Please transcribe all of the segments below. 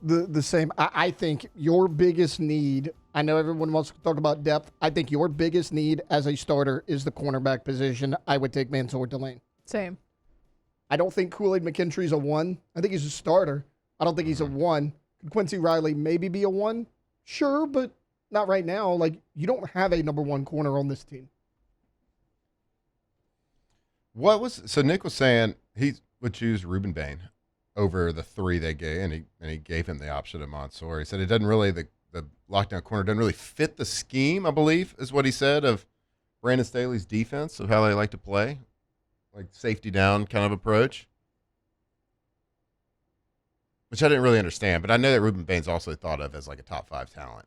The same. I think your biggest need, I know everyone wants to talk about depth. I think your biggest need as a starter is the cornerback position. I would take Mansoor Delane. Same. I don't think Kool-Aid McKintry's a 1. I think he's a starter. I don't think he's a 1. Could Quincy Riley maybe be a 1? Sure, but not right now. Like, you don't have a number 1 corner on this team. So Nick was saying he would choose Reuben Bain over the 3 they gave, and he gave him the option of Mansoor. He said it doesn't really, the lockdown corner doesn't really fit the scheme, I believe, is what he said, of Brandon Staley's defense, of how they like to play, like safety down kind of approach, which I didn't really understand. But I know that Reuben Bain's also thought of as like a top 5 talent.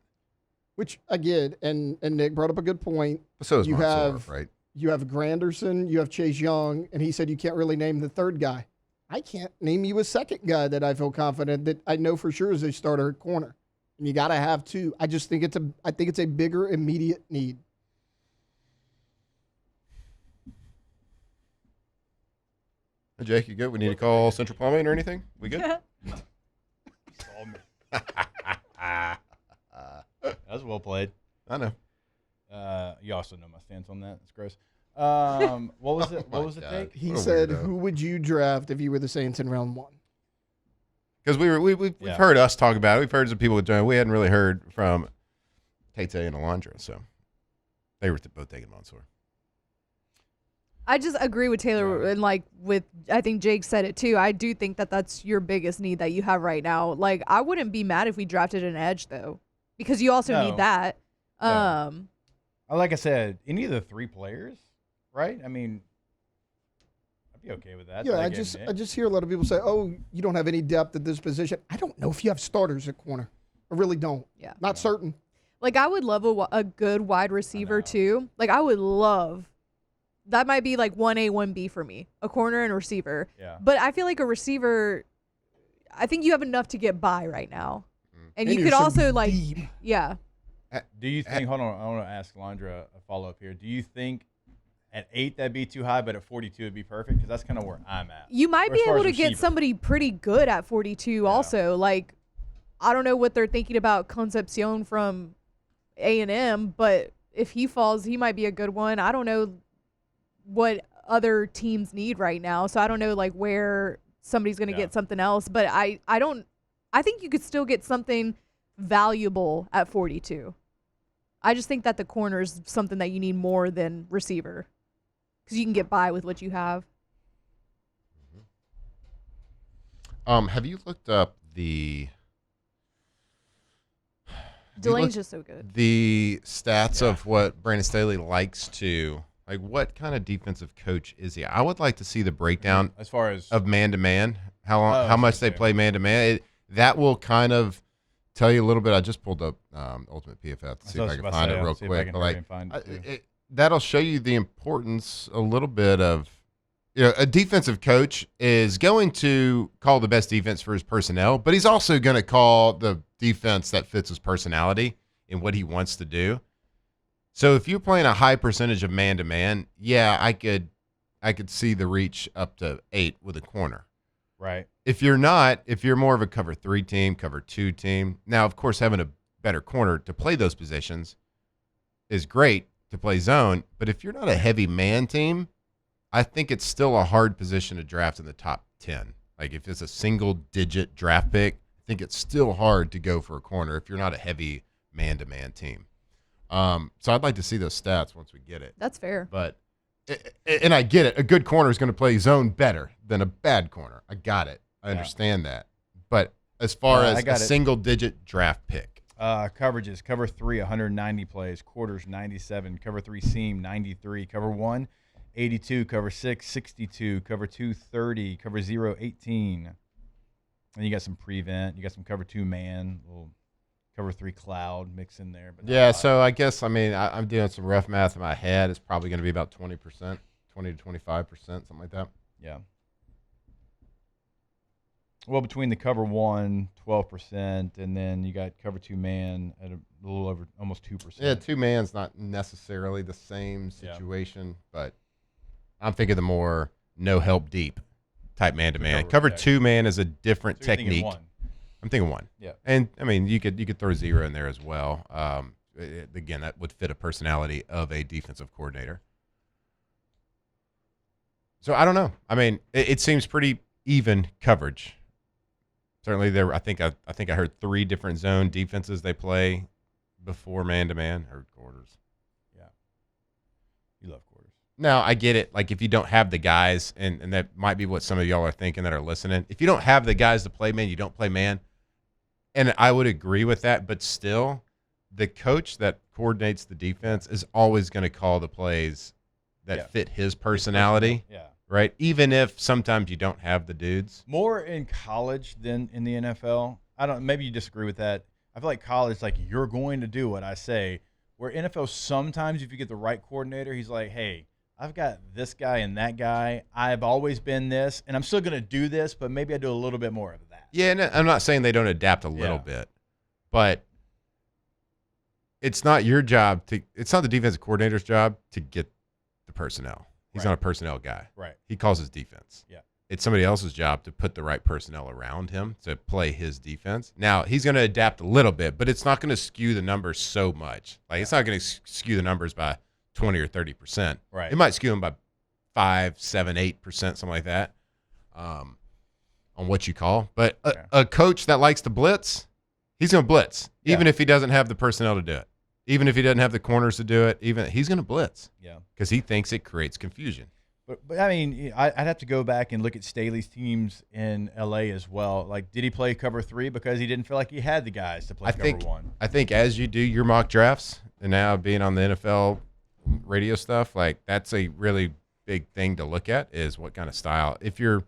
Which, again, and Nick brought up a good point. But so is Mansoor, right? You have Granderson, you have Chase Young, and he said you can't really name the third guy. I can't name you a second guy that I feel confident that I know for sure is a starter at corner. And you got to have 2. I just think it's a bigger immediate need. Hey, Jake, you good? We need to call Central Plumbing or anything? We good? That was well played. I know. You also know my stance on that. It's gross. What was it? What was the take? He said, "Who would you draft if you were the Saints in round 1?" Because we've heard us talk about it. We've heard some people join. We hadn't really heard from Tate and Alondra, so they were both taking Mansoor. I just agree with Taylor, and I think Jake said it too. I do think that that's your biggest need that you have right now. Like, I wouldn't be mad if we drafted an edge though, because you also need that. Like I said, any of the 3 players, right? I mean, I'd be okay with that. Yeah, I just hear a lot of people say, "Oh, you don't have any depth at this position." I don't know if you have starters at corner. I really don't. Yeah, not certain. Like, I would love a good wide receiver too. Like, I would love. That might be like 1A, 1B for me, a corner and a receiver. Yeah. But I feel like a receiver, I think you have enough to get by right now. And you could also deep. Do you think, hold on, I want to ask Alondra a follow-up here. Do you think at 8 that'd be too high, but at 42 it'd be perfect? Because that's kind of where I'm at. You might be able to get somebody pretty good at 42 also. Like, I don't know what they're thinking about Concepcion from A&M, but if he falls, he might be a good one. I don't know what other teams need right now, so I don't know like where somebody's going to get something else, but I think you could still get something valuable at 42. I just think that the corner is something that you need more than receiver, because you can get by with what you have. Have you looked up the Delane's just so good. The stats of what Brandon Staley likes to, like, what kind of defensive coach is he? I would like to see the breakdown as far as of man-to-man, how much they play man-to-man. That will kind of tell you a little bit. I just pulled up Ultimate PFF to see if I can find it real quick. But like, that'll show you the importance a little bit of, a defensive coach is going to call the best defense for his personnel, but he's also going to call the defense that fits his personality and what he wants to do. So if you're playing a high percentage of man-to-man, I could see the reach up to 8 with a corner. Right. If you're not, if you're more of a cover 3 team, cover 2 team, now, of course, having a better corner to play those positions is great to play zone. But if you're not a heavy man team, I think it's still a hard position to draft in the top 10. Like, if it's a single-digit draft pick, I think it's still hard to go for a corner if you're not a heavy man-to-man team. So I'd like to see those stats once we get it. That's fair. But and I get it. A good corner is going to play zone better than a bad corner. I got it. I understand that. But as far as a single-digit draft pick. Coverages, cover 3, 190 plays. Quarters, 97. Cover 3 seam, 93. Cover 1, 82. Cover 6, 62. Cover 2, 30. Cover 0, 18. And you got some prevent. You got some cover 2 man, little cover 3 cloud mix in there. But so I guess, I'm doing some rough math in my head. It's probably going to be about 20%, 20 to 25%, something like that. Yeah. Well, between the cover 1, 12%, and then you got cover 2 man at a little over almost 2%. Yeah, 2 man's not necessarily the same situation, but I'm thinking the more no help deep type man-to-man. Cover 2 man is a different technique. I'm thinking 1. Yeah. And I mean, you could throw 0 in there as well. Again, that would fit a personality of a defensive coordinator. So I don't know. I mean, it seems pretty even coverage. Certainly, I think I heard 3 different zone defenses they play before man-to-man or quarters. Yeah, you love quarters. Now I get it. Like if you don't have the guys, and that might be what some of y'all are thinking that are listening. If you don't have the guys to play man, you don't play man. And I would agree with that, but still, the coach that coordinates the defense is always going to call the plays that fit his personality. Yeah. Right? Even if sometimes you don't have the dudes. More in college than in the NFL. Maybe you disagree with that. I feel like college, like, you're going to do what I say. Where NFL, sometimes if you get the right coordinator, he's like, hey, I've got this guy and that guy. I've always been this, and I'm still going to do this, but maybe I do a little bit more of that. Yeah, and I'm not saying they don't adapt a little bit, but it's not your job it's not the defensive coordinator's job to get the personnel. He's not a personnel guy. Right. He calls his defense. Yeah. It's somebody else's job to put the right personnel around him to play his defense. Now, he's going to adapt a little bit, but it's not going to skew the numbers so much. Like, it's not going to skew the numbers by 20 or 30%. Right. It might skew them by 5, 7, 8%, something like that, on what you call. But a coach that likes to blitz, he's going to blitz, even if he doesn't have the personnel to do it. Even if he doesn't have the corners to do it, he's going to blitz. Yeah. Because he thinks it creates confusion. But I mean, I'd have to go back and look at Staley's teams in L.A. as well. Like, did he play cover 3 because he didn't feel like he had the guys to play cover 1? I think as you do your mock drafts, and now being on the NFL radio stuff, like, that's a really big thing to look at is what kind of style. If you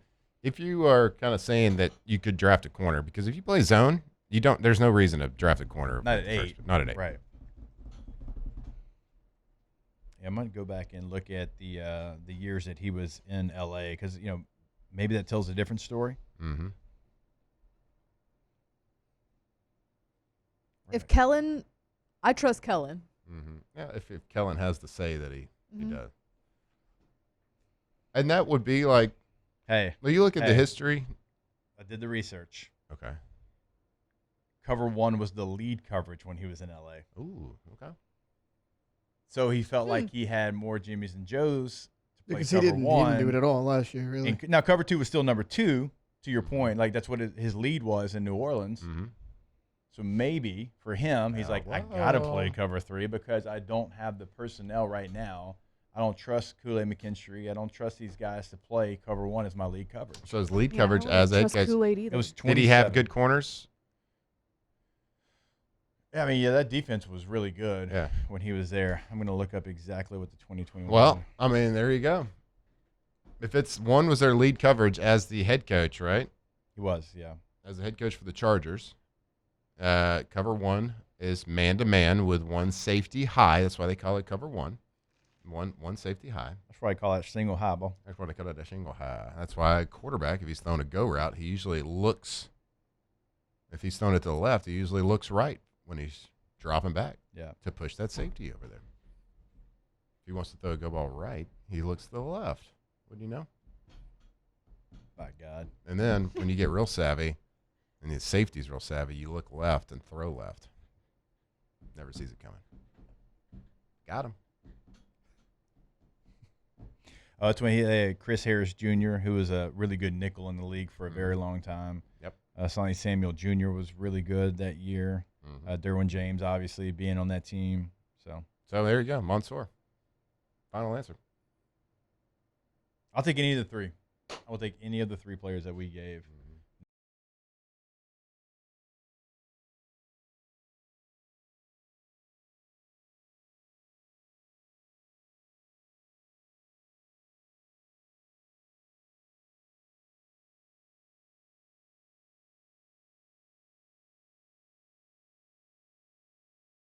are kind of saying that you could draft a corner, because if you play zone, there's no reason to draft a corner. Not at 8. Not at 8. Right. Yeah, I'm going to go back and look at the years that he was in L.A. because, maybe that tells a different story. Mm-hmm. If Kellen, I trust Kellen. Mm-hmm. Yeah, if Kellen has to say that he does. And that would be like, hey. Well, you look at the history. I did the research. Okay. Cover 1 was the lead coverage when he was in L.A. Ooh, okay. So he felt like he had more Jimmys and Joes to play because cover he didn't 1. do it at all last year, really. And now cover 2 was still number 2, to your point. Like, that's what his lead was in New Orleans. Mm-hmm. So maybe for him, he's like, I got to play cover 3 because I don't have the personnel right now. I don't trust Kool-Aid McKinstry. I don't trust these guys to play cover 1 as my lead coverage. So his lead coverage as a guy. Kool-Aid either. It was Did he have good corners? I mean, that defense was really good when he was there. I'm going to look up exactly what the 2021. Well, I mean, there you go. If it's one was their lead coverage as the head coach, right? He was, yeah. As the head coach for the Chargers, cover 1 is man-to-man with one safety high. That's why they call it cover 1. One safety high. That's why I call that single high ball. That's why they call it a shingle high. That's why a quarterback, if he's throwing a go route, he usually looks. If he's throwing it to the left, he usually looks right when he's dropping back to push that safety over there. If he wants to throw a go ball right, he looks to the left. Wouldn't you know? My God. And then when you get real savvy, and the safety's real savvy, you look left and throw left. Never sees it coming. Got him. That's when he had Chris Harris Jr., who was a really good nickel in the league for a very long time. Yep. Sonny Samuel Jr. was really good that year. Derwin James, obviously, being on that team. So there you go. Mansoor. Final answer. I'll take any of the 3. I will take any of the 3 players that we gave.